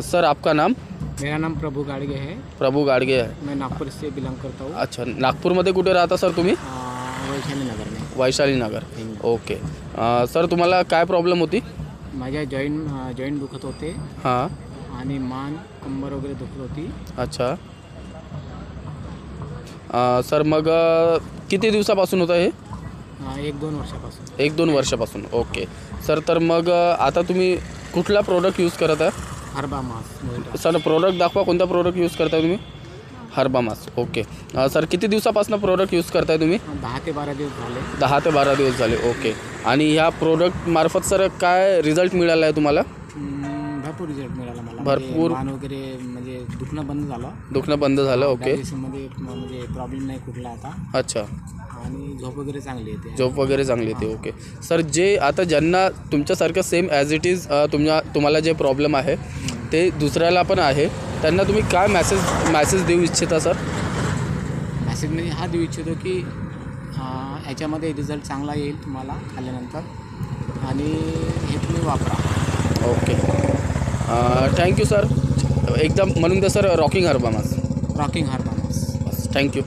Sir आपका नाम? मेरा नाम प्रभु गाड़गे है। प्रभु गाडगे है। मैं नागपुर से बिलोंग करता हूँ। अच्छा, नागपूरमध्ये कुठे राहता सर तुम्ही? वैशाली नगर में। वैशाली नगर, ओके। सर तुम्हाला काय प्रॉब्लेम होती? माझ्या जॉईंट दुखत होते हां, आणि मान कंबर वगैरे दुखत होती। अच्छा। सर मग किती दिवसापासून होतं हे? 1-2 वर्षापासून। 1-2 वर्षापासून, ओके। सर तर मग आता तुम्ही कुठला प्रोडक्ट यूज करत आहे? हर्बा मास। सर प्रोडक्ट दाखवा, कोणता प्रोडक्ट यूज करताय तुम्ही? हर्बा मास, ओके। सर किती दिवसापासून प्रोडक्ट यूज करताय तुम्ही? 10 ते 12 दिवस झाले। 10 ते 12 दिवस झाले, ओके। आणि ह्या प्रोडक्ट मार्फत सर काय रिझल्ट मिळाला आहे तुम्हाला? भरपूर रिझल्ट मिळाला मला। भरपूर मान वगैरे म्हणजे दुखणं बंद झालं। दुखणं बंद झालं, ओके। डायजेशनमध्ये म्हणजे प्रॉब्लेम नाही कुठला आता। अच्छा, आणि झोप वगैरे चांगली येते। जॉब वगैरे चांगली येते, ओके। सर जे आता ज्यांना तुमच्यासारखं सेम ॲज इट इज तुम्हाला जे प्रॉब्लेम आहे ते दुसऱ्याला पण आहे, त्यांना तुम्ही काय मॅसेज देऊ इच्छिता सर? मॅसेज म्हणजे हा देऊ इच्छितो की याच्यामध्ये रिझल्ट चांगला येईल तुम्हाला खाल्ल्यानंतर आणि हे तुम्ही वापरा। Okay, thank you sir. एकदम म्हणून द्या सर, रॉकिंग हर्बा मास। रॉकिंग हर्बा मास। थँक्यू।